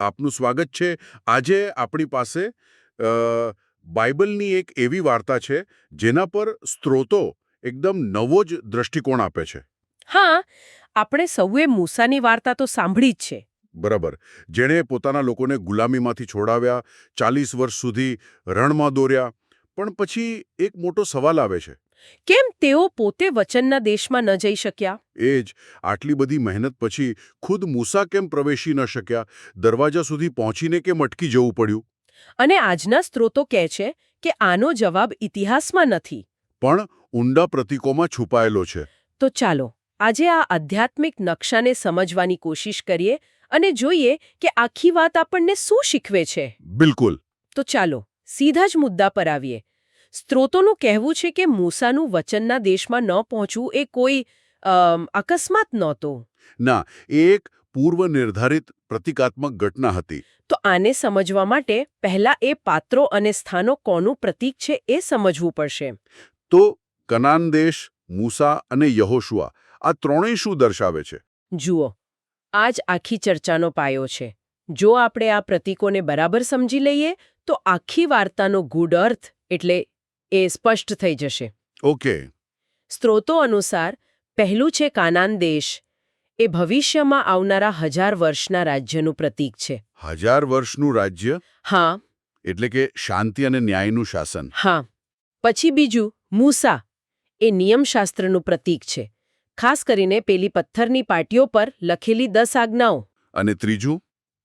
આપનું સ્વાગત છે. આજે આપણી પાસે બાઇબલની એક એવી વાર્તા છે જેના પર સ્ત્રોતો એકદમ નવો જ દૃષ્ટિકોણ આપે છે. હા, આપણે સૌએ મૂસાની વાર્તા તો સાંભળી જ છે. બરાબર. જેણે પોતાના લોકોને ગુલામીમાંથી છોડાવ્યા, 40 વર્ષ સુધી રણમાં દોર્યા. પણ પછી એક મોટો સવાલ આવે છે. કેમ તેઓ પોતે વચનના દેશમાં ન જઈ શક્યા? એ જ, આટલી બધી મહેનત પછી ખુદ મૂસા કેમ પ્રવેશી ન શક્યા? દરવાજા સુધી પહોંચીને કેમ અટકી જવું પડ્યું? અને આજના સ્ત્રોતો કહે છે કે આનો જવાબ ઇતિહાસમાં નથી. પણ ઊંડા પ્રતીકોમાં છુપાયેલો છે. તો ચાલો આજે આ આધ્યાત્મિક નકશાને સમજવાની કોશિશ કરીએ અને જોઈએ કે આખી વાત આપણને શું શીખવે છે. બિલકુલ. તો ચાલો સીધા જ મુદ્દા પર આવીએ. સ્ત્રોતોનું કહેવું છે કે મૂસાનું વચનના દેશમાં ન પહોંચવું એ કોઈ અકસ્માત નહોતો. ના, એ એક પૂર્વ નિર્ધારિત પ્રતિકાત્મક ઘટના હતી. તો આને સમજવા માટે પહેલા એ પાત્રો અને સ્થાનો કોનું પ્રતીક છે એ સમજવું પડશે. તો કનાન દેશ, મૂસા અને યહોશુઆ, આ ત્રણેય શું દર્શાવે છે? જુઓ, આ જ આખી ચર્ચાનો પાયો છે. જો આપણે આ પ્રતીકોને બરાબર સમજી લઈએ તો આખી વાર્તાનો ગૂઢ અર્થ એટલે એ સ્પષ્ટ થઈ જશે. ઓકે. સ્ત્રોતો અનુસાર પહેલું છે કાનાન દેશ. એ ભવિષ્યમાં આવનારા 1000 વર્ષના રાજ્યનું પ્રતીક છે. 1000 વર્ષનું રાજ્ય? હા. એટલે કે શાંતિ અને ન્યાયનું શાસન. હા. પછી બીજું મૂસા. એ નિયમશાસ્ત્રનું પ્રતીક છે. ખાસ કરીને પેલી પથ્થરની પાટીઓ પર લખેલી 10 આજ્ઞાઓ. અને ત્રીજું?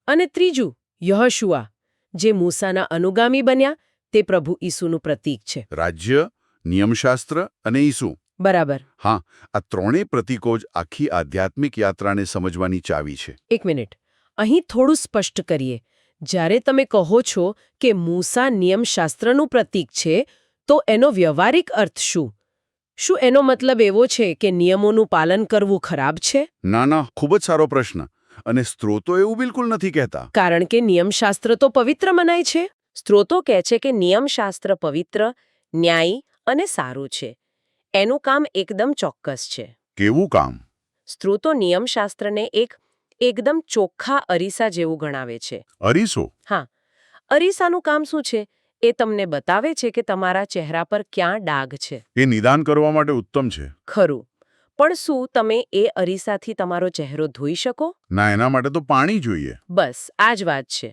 અને ત્રીજું યહોશુઆ, જે મૂસાના અનુગામી બન્યા, તે પ્રભુ ઈસુનું પ્રતીક છે. રાજ્ય, નિયમશાસ્ત્ર અને ઈસુ. બરાબર. હા, આ ત્રણેય પ્રતીકો જ આખી આધ્યાત્મિક યાત્રાને સમજવાની ચાવી છે. એક મિનિટ, અહીં થોડું સ્પષ્ટ કરીએ. જ્યારે તમે કહો છો કે મૂસા નિયમશાસ્ત્રનું પ્રતીક છે, તો એનો વ્યવહારિક અર્થ શું? શું એનો મતલબ એવો છે કે નિયમોનું પાલન કરવું ખરાબ છે? ના, ખૂબ જ સારો પ્રશ્ન. અને સ્ત્રોતો એવું બિલકુલ નથી કહેતા. કારણ કે નિયમશાસ્ત્ર તો પવિત્ર મનાય છે. સ્ત્રોતો કહે છે કે નિયમશાસ્ત્ર પવિત્ર, ન્યાયી અને સારું છે. એનું કામ એકદમ ચોક્કસ છે. કેવું કામ? સ્ત્રોતો નિયમશાસ્ત્રને એકદમ ચોખ્ખા અરીસા જેવું ગણાવે છે. અરીસો? હા. અરીસાનું કામ શું છે? એ તમને બતાવે છે કે તમારા ચહેરા પર ક્યાં ડાઘ છે. એ નિદાન કરવા માટે ઉત્તમ છે. ખરું. પણ શું તમે એ અરીસાથી તમારો ચહેરો ધોઈ શકો? ના, એના માટે તો પાણી જોઈએ. બસ આ જ વાત છે.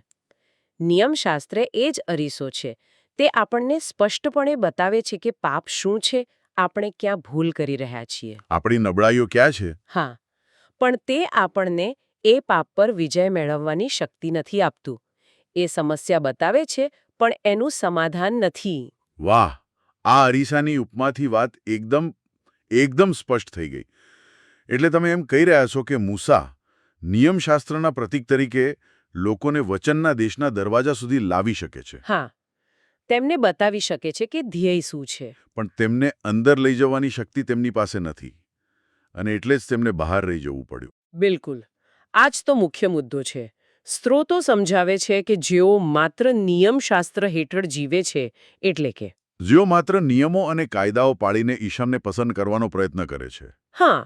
નિયમશાસ્ત્ર એ જ અરીસો છે. તે આપણને સ્પષ્ટપણે બતાવે છે કે પાપ શું છે, આપણે ક્યાં ભૂલ કરી રહ્યા છીએ. આપણી નબળાઈઓ ક્યાં છે? હા. પણ તે આપણને એ પાપ પર વિજય મેળવવાની શક્તિ નથી આપતું. એ સમસ્યા બતાવે છે, પણ એનું સમાધાન નથી. વાહ! આ અરીસાની ઉપમાથી વાત એકદમ સ્પષ્ટ થઈ ગઈ. એટલે તમે એમ કહી રહ્યા છો કે મૂસા નિયમશાસ્ત્રના પ્રતીક તરીકે લોકોને વચનના દેશના દરવાજા સુધી લાવી શકે છે. હા. તેમને બતાવી શકે છે કે ધ્યેય શું છે. પણ તેમને અંદર લઈ જવાની શક્તિ તેમની પાસે નથી. અને એટલે જ તેમને બહાર રહી જવું પડ્યું. બિલકુલ. આ જ તો મુખ્ય મુદ્દો છે. સ્ત્રોતો સમજાવે છે કે જેઓ માત્ર નિયમશાસ્ત્ર હેઠળ જીવે છે, એટલે કે જેઓ માત્ર નિયમો અને કાયદાઓ પાળીને ઈશ્વરને પસંદ કરવાનો પ્રયત્ન કરે છે. હા,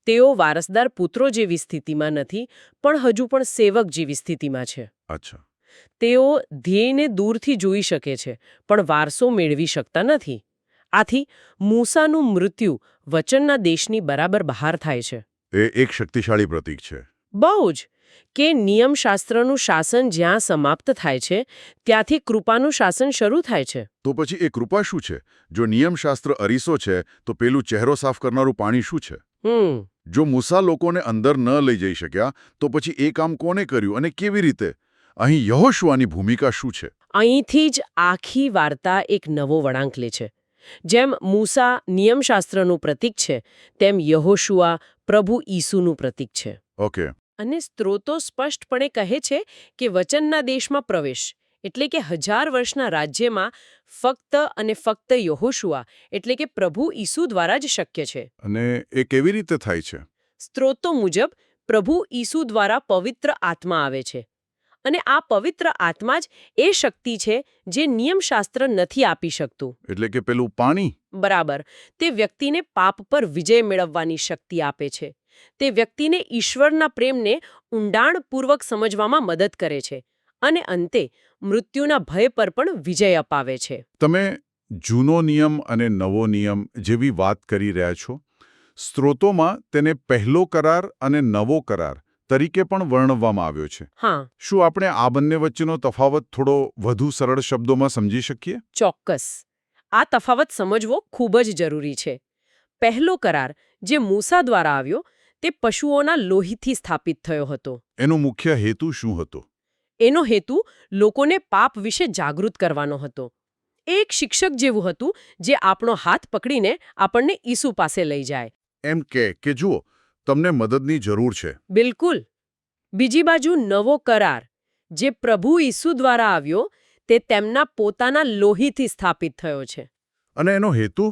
તેઓ વારસદાર પુત્રો જેવી સ્થિતિમાં નથી, પણ હજુ પણ સેવક જેવી સ્થિતિમાં છે. અચ્છા. તેઓ ધ્યેયને દૂરથી જોઈ શકે છે, પણ વારસો મેળવી શકતા નથી. આથી મૂસાનું મૃત્યુ વચનના દેશની બરાબર બહાર થાય છે. એ એક શક્તિશાળી પ્રતીક છે. બહુ જ. કે નિયમશાસ્ત્રનું શાસન જ્યાં સમાપ્ત થાય છે, ત્યાંથી કૃપાનું શાસન શરૂ થાય છે. તો પછી એ કૃપા શું છે? જો નિયમશાસ્ત્ર અરીસો છે, તો પેલું ચહેરો સાફ કરનારું પાણી શું છે? જો મૂસા લોકોને અંદર ન લઈ જઈ શક્યા, તો પછી એ કામ કોને કર્યું અને કેવી રીતે? અહીં યહોશુઆની ભૂમિકા શું છે? અહીંથી જ આખી વાર્તા એક નવો વળાંક લે છે. જેમ મૂસા નિયમશાસ્ત્રનું પ્રતીક છે, તેમ યહોશુઆ પ્રભુ ઈસુનું પ્રતીક છે. ઓકે. અને સ્ત્રોતો સ્પષ્ટપણે કહે છે કે વચનના દેશમાં પ્રવેશ એટલે કે 1000 વર્ષના રાજ્યમાં ફક્ત યહોશુઆ એટલે કે પ્રભુ ઈસુ દ્વારા જ શક્ય છે. અને એ કેવી રીતે થાય છે? સ્ત્રોતો મુજબ પ્રભુ ઈસુ દ્વારા પવિત્ર આત્મા આવે છે. અને આ પવિત્ર આત્મા જ એ શક્તિ છે જે નિયમશાસ્ત્ર નથી આપી શકતું. એટલે કે પેલું પાણી? બરાબર. તે વ્યક્તિને પાપ પર વિજય મેળવવાની શક્તિ આપે છે. તે વ્યક્તિને ઈશ્વરના પ્રેમને ઊંડાણપૂર્વક સમજવામાં મદદ કરે છે અને અંતે મૃત્યુના ભય પર પણ વિજય અપાવે છે. તમે જૂનો નિયમ અને નવો નિયમ જેવી વાત કરી રહ્યા છો. સ્ત્રોતોમાં તેને પહેલો કરાર અને નવો કરાર તરીકે પણ વર્ણવવામાં આવ્યો છે. હા, શું આપણે આ બંને વચ્ચેનો તફાવત થોડો વધુ સરળ શબ્દોમાં સમજી શકીએ? ચોક્કસ. આ તફાવત સમજવો ખૂબ જ જરૂરી છે. પહેલો કરાર જે મૂસા દ્વારા આવ્યો તે પશુઓના લોહીથી સ્થાપિત થયો હતો. એનો મુખ્ય હેતુ શું હતો? એનો હેતુ લોકોને પાપ વિશે જાગૃત કરવાનો હતો. એ એક શિક્ષક જેવું હતું જે આપણો હાથ પકડીને આપણને ઈસુ પાસે લઈ જાય. એમ કે જુઓ, તમને મદદની જરૂર છે. બિલકુલ. બીજી બાજુ નવો કરાર જે પ્રભુ ઈસુ દ્વારા આવ્યો તે તેમના પોતાના લોહીથી સ્થાપિત થયો છે. અને એનો હેતુ?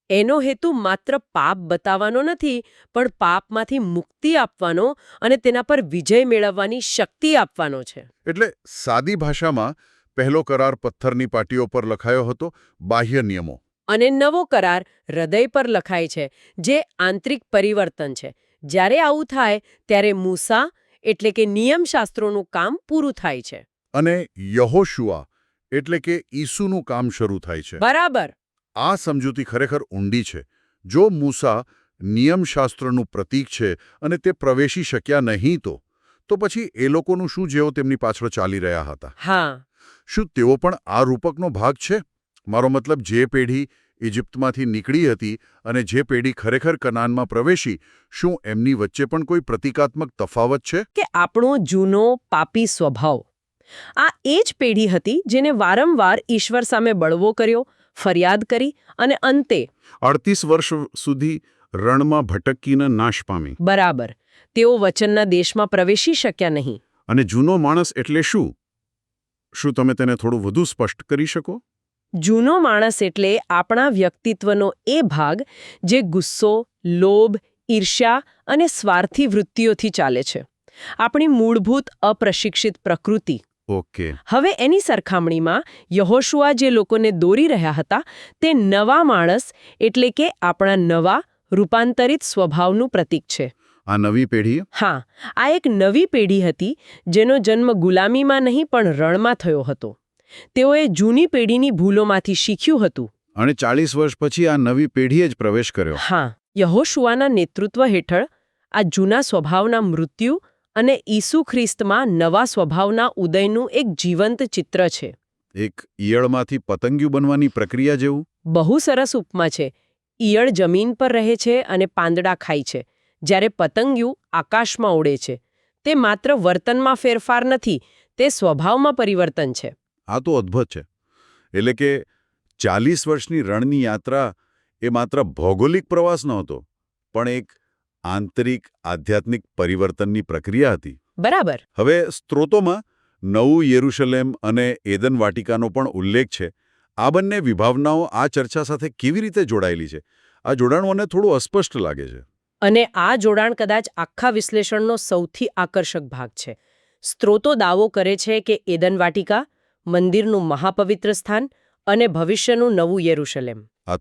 એનો હેતુ માત્ર પાપ બતાવવાનો નથી, પણ પાપમાંથી મુક્તિ આપવાનો અને તેના પર વિજય મેળવવાની શક્તિ આપવાનો છે. એટલે સાદી ભાષામાં પહેલો કરાર પથ્થરની પાટીઓ પર લખાયો હતો, બાહ્ય નિયમો. અને નવો કરાર હૃદય પર લખાય છે, જે આંતરિક પરિવર્તન છે. જ્યારે આવું થાય ત્યારે મૂસા એટલે કે નિયમશાસ્ત્રોનું કામ પૂરું થાય છે. અને યહોશુઆ એટલે કે ઈસુનું કામ શરૂ થાય છે. બરાબર. આ સમજૂતી ખરેખર ઊંડી છે. જો મૂસા નિયમશાસ્ત્રનું પ્રતીક છે અને તે પ્રવેશી શક્યા નહીં તો પછી એ લોકોનું શું જેઓ તેમની પાછળ ચાલી રહ્યા હતા? હા. શું તેઓ પણ આ રૂપકનો ભાગ છે? મારો મતલબ, જે પેઢી ઇજિપ્તમાંથી નીકળી હતી અને જે પેઢી ખરેખર કનાનમાં પ્રવેશી, શું એમની વચ્ચે પણ કોઈ પ્રતિકાત્મક તફાવત છે? કે આપણો જૂનો પાપી સ્વભાવ. આ એ જ પેઢી હતી જેને વારંવાર ઈશ્વર સામે બળવો કર્યો, ફરિયાદ કરી અને અંતે 38 વર્ષ સુધી રણમાં ભટકીને નાશ પામી. બરાબર, તેઓ વચનના દેશમાં પ્રવેશી શક્યા નહીં. અને જૂનો માણસ એટલે શું? શું તમે તેને થોડું વધુ સ્પષ્ટ કરી શકો? જૂનો માણસ એટલે આપણા વ્યક્તિત્વનો એ ભાગ જે ગુસ્સો, લોભ, ઈર્ષ્યા અને સ્વાર્થી વૃત્તિઓથી ચાલે છે. આપણી મૂળભૂત અપ્રશિક્ષિત પ્રકૃતિ. ઓકે. હવે એની સરખામણીમાં યહોશુઆ જે લોકોને દોરી રહ્યા હતા તે નવા માણસ એટલે કે આપણા નવા રૂપાંતરિત સ્વભાવનું પ્રતીક છે. આ નવી પેઢી? હા, આ એક નવી પેઢી હતી જેનો જન્મ ગુલામીમાં નહીં પણ રણમાં થયો હતો. તેઓએ જૂની પેઢીની ભૂલોમાંથી શીખ્યું હતું. અને 40 વર્ષ પછી આ નવી પેઢીએ જ પ્રવેશ કર્યો. હા, યહોશુઆના નેતૃત્વ હેઠળ આ જૂના સ્વભાવના મૃત્યુ અને ઈસુ ખ્રિસ્તમાં નવા સ્વભાવના ઉદયનું એક જીવંત ચિત્ર છે. એક ઈયળમાંથી પતંગિયું બનવાની પ્રક્રિયા જેવું? બહુ સરસ ઉપમા છે. ઈયળ જમીન પર રહે છે અને પાંદડા ખાય છે, જ્યારે પતંગિયું આકાશમાં ઉડે છે. તે માત્ર વર્તનમાં ફેરફાર નથી, તે સ્વભાવમાં પરિવર્તન છે. આ તો અદ્ભુત છે. એટલે કે 40 વર્ષની રણની યાત્રા એ માત્ર ભૌગોલિક પ્રવાસ નહોતો, પણ એક આંતરિક આધ્યાત્મિક પરિવર્તનની પ્રક્રિયા હતી. બરાબર. હવે સ્ત્રોતોમાં નવું યરુશલેમ અને એદન વાટિકાનો પણ ઉલ્લેખ છે. આ બંને વિભાવનાઓ આ ચર્ચા સાથે કેવી રીતે જોડાયેલી છે? આ જોડાણ મને થોડું અસ્પષ્ટ લાગે છે. અને આ જોડાણ કદાચ આખા વિશ્લેષણનો સૌથી આકર્ષક ભાગ છે. સ્ત્રોતો દાવો કરે છે કે એદન વાટિકા, મંદિરનું મહાપવિત્ર સ્થાન અને ભવિષ્યનું નવું યરુશલેમ, આ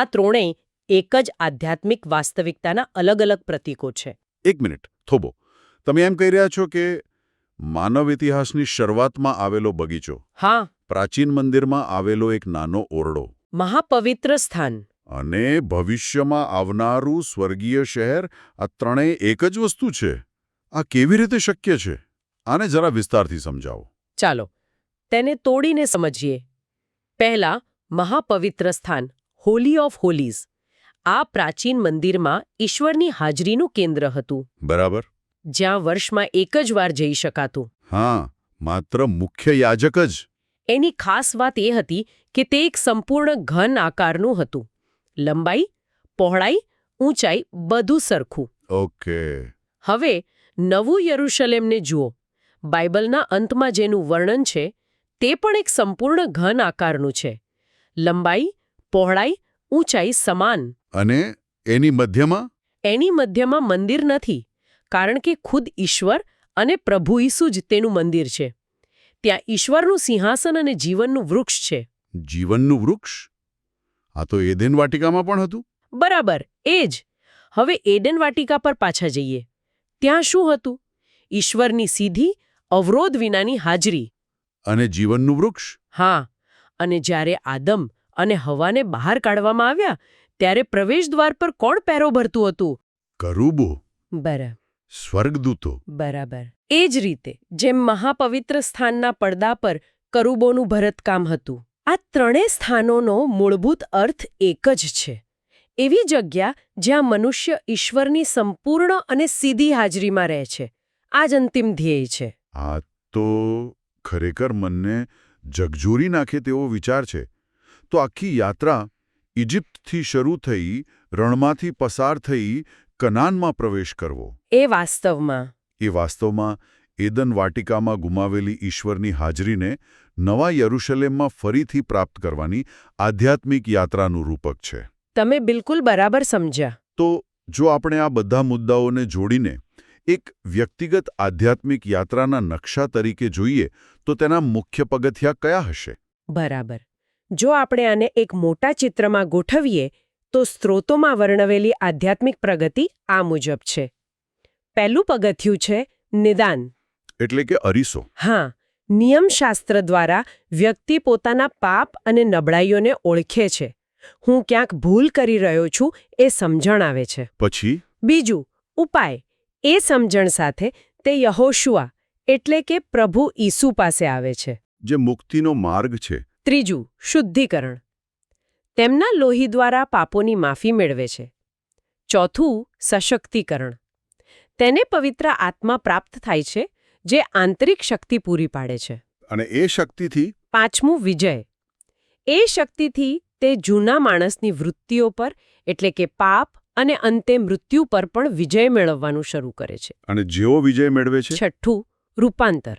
ત્રણેય એક જ આધ્યાત્મિક વાસ્તવિકતાના અલગ અલગ પ્રતીકો છે. એક મિનિટ, થોભો. તમે એમ કહી રહ્યા છો કે માનવ ઇતિહાસની શરૂઆતમાં આવેલો બગીચો, હા, પ્રાચીન મંદિરમાં આવેલો એક નાનો ઓરડો, મહાપવિત્ર સ્થાન અને ભવિષ્યમાં આવનારું સ્વર્ગીય શહેર, આ ત્રણેય એક જ વસ્તુ છે. આ કેવી રીતે શક્ય છે? આને જરા વિસ્તારથી સમજાવો. ચાલો તેને તોડીને સમજીએ. પહેલા, મહાપવિત્ર સ્થાન, હોલી ઓફ હોલીઝ. આ પ્રાચીન મંદિરમાં ઈશ્વરની હાજરીનું કેન્દ્ર હતું. બરાબર. જ્યાં વર્ષમાં એક જ વાર જઈ શકાતું. હા, માત્ર મુખ્ય યાજક જ. એની ખાસ વાત એ હતી કે તે એક સંપૂર્ણ ઘન આકારનું હતું. લંબાઈ, પહોળાઈ, ઊંચાઈ બધું સરખું. ઓકે. હવે નવું યરુશલેમને જુઓ. બાઇબલના અંતમાં જેનું વર્ણન છે તે પણ એક સંપૂર્ણ ઘન આકારનું છે. લંબાઈ, પહોળાઈ, ઊંચાઈ સમાન. અને એની મધ્યમાં? એની મધ્યમાં મંદિર નથી, કારણ કે ખુદ ઈશ્વર અને પ્રભુ ઈસુ જ તેનું મંદિર છે. ત્યાં ઈશ્વરનું સિંહાસન અને જીવનનું વૃક્ષ છે. જીવનનું વૃક્ષ? આ તો એદેન વાટિકામાં પણ હતું. બરાબર, એ જ. હવે એડન વાટિકા પર પાછા જઈએ. ત્યાં શું હતું? ઈશ્વરની સીધી, અવરોધ વિનાની હાજરી. અને જીવનનું વૃક્ષ? હા, અને જ્યારે આદમ અને હવાને બહાર કાઢવામાં આવ્યા ત્યારે પ્રવેશદ્વાર પર કોણ પહેરો ભરતું હતું? કરુબો, બરાબર. સ્વર્ગદૂતો. બરાબર. એ જ રીતે જેમ મહાપવિત્ર સ્થાનના પડદા પર કરુબોનું ભરતકામ હતું. આ ત્રણેય સ્થાનોનો મૂળભૂત અર્થ એક જ છે. એવી જગ્યા જ્યાં મનુષ્ય ઈશ્વરની સંપૂર્ણ અને સીધી હાજરીમાં રહે છે. આ જ અંતિમ ધ્યેય છે. આ તો ખરેખર મનને જગજોરી નાખે તેવો વિચાર છે. તો આખી યાત્રા ઇજિપ્તથી શરૂ થઈ, રણમાંથી પસાર થઈ, કનાનમાં પ્રવેશ કરવો. એ વાસ્તવમાં એદન વાટિકામાં ગુમાવેલી ઈશ્વરની હાજરીને નવા યરુશલેમમાં ફરીથી પ્રાપ્ત કરવાની આધ્યાત્મિક યાત્રાનું રૂપક છે. તમે બિલકુલ બરાબર સમજ્યા. તો જો આપણે આ બધા મુદ્દાઓને જોડીને એક વ્યક્તિગત આધ્યાત્મિક યાત્રાના નકશા તરીકે જોઈએ તો તેના મુખ્ય પગથિયાં કયા હશે? બરાબર. જો આપણે આને એક મોટા ચિત્રમાં ગોઠવીએ તો સ્ત્રોતોમાં વર્ણવેલી આધ્યાત્મિક પ્રગતિ આ મુજબ છે. પહેલું પગથિયું છે નિદાન. એટલે કે અરીસો. હા, નિયમશાસ્ત્ર દ્વારા વ્યક્તિ પોતાના પાપ અને નબળાઈઓને ઓળખે છે. હું ક્યાંક ભૂલ કરી રહ્યો છું એ સમજણ આવે છે. પછી બીજું ઉપાય. એ સમજણ સાથે તે યહોશુઆ એટલે કે પ્રભુ ઈસુ પાસે આવે છે. જે મુક્તિનો માર્ગ છે. ત્રીજું શુદ્ધિકરણ. તેમના લોહી દ્વારા પાપોની માફી મેળવે છે. ચોથું સશક્તિકરણ. તેને પવિત્ર આત્મા પ્રાપ્ત થાય છે જે આંતરિક શક્તિ પૂરી પાડે છે. અને એ શક્તિથી પાંચમું વિજય. એ શક્તિથી તે જૂના માણસની વૃત્તિઓ પર એટલે કે પાપ અને અંતે મૃત્યુ પર પણ વિજય મેળવવાનું શરૂ કરે છે. અને જેવો વિજય મેળવે છે. છઠ્ઠું રૂપાંતર.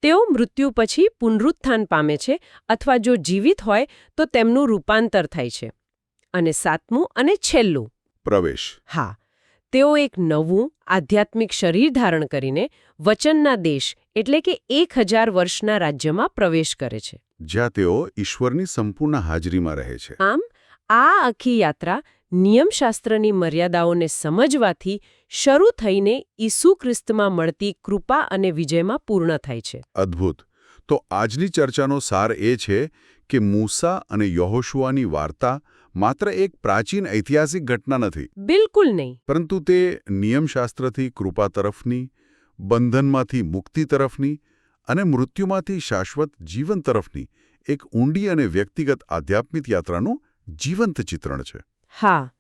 તેઓ મૃત્યુ પછી પુનરુત્થાન પામે છે અથવા જો જીવિત હોય તો તેમનું રૂપાંતર થાય છે. અને સાતમું અને છેલ્લું પ્રવેશ. હા, તેઓ એક નવું આધ્યાત્મિક શરીર ધારણ કરીને વચનના દેશ એટલે કે 1000 વર્ષના રાજ્યમાં પ્રવેશ કરે છે. જ્યાં તેઓ ઈશ્વરની સંપૂર્ણ હાજરીમાં રહે છે. આમ આ આખી યાત્રા નિયમશાસ્ત્રની મર્યાદાઓને સમજવાથી શરૂ થઈને ઈસુ ખ્રિસ્તમાં મળતી કૃપા અને વિજયમાં પૂર્ણ થાય છે. અદ્ભુત. તો આજની ચર્ચાનો સાર એ છે કે મૂસા અને યહોશુઆની વાર્તા માત્ર એક પ્રાચીન ઐતિહાસિક ઘટના નથી. બિલકુલ નહીં. પરંતુ તે નિયમશાસ્ત્રથી કૃપા તરફની, બંધનમાંથી મુક્તિ તરફની અને મૃત્યુમાંથી શાશ્વત જીવન તરફની એક ઊંડી અને વ્યક્તિગત આધ્યાત્મિક યાત્રાનું જીવંત ચિત્રણ છે. હા,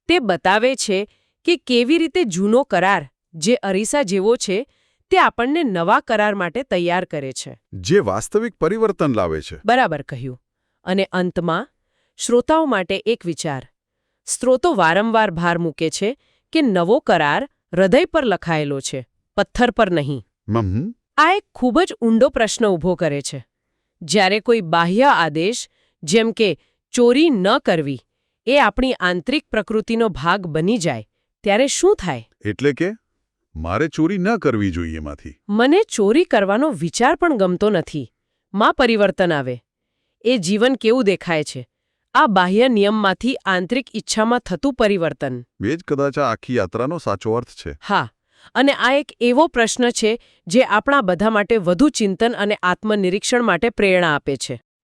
તે બતાવે છે કે કેવી રીતે જૂનો કરાર જે અરીસા જેવો છે તે આપણને નવા કરાર માટે તૈયાર કરે છે. જે વાસ્તવિક પરિવર્તન લાવે છે. બરાબર કહ્યું. અને અંતમાં શ્રોતાઓ માટે એક વિચાર. સ્ત્રોતો વારંવાર ભાર મૂકે છે કે નવો કરાર હૃદય પર લખાયેલો છે, પથ્થર પર નહીં. આ એક ખૂબ જ ઊંડો પ્રશ્ન ઊભો કરે છે. જ્યારે કોઈ બાહ્ય આદેશ જેમ કે ચોરી ન કરવી એ આપણી આંતરિક પ્રકૃતિનો ભાગ બની જાય ત્યારે શું થાય? એટલે કે મારે ચોરી ન કરવી જોઈએ માંથી મને ચોરી કરવાનો વિચાર પણ ગમતો નથી માં પરિવર્તન આવે. એ જીવન કેવું દેખાય છે? આ બાહ્ય નિયમમાંથી આંતરિક ઈચ્છામાં થતું પરિવર્તન. એ જ કદાચ આ આખી યાત્રાનો સાચો અર્થ છે. હા, અને આ એક એવો પ્રશ્ન છે જે આપણા બધા માટે વધુ ચિંતન અને આત્મનિરીક્ષણ માટે પ્રેરણા આપે છે.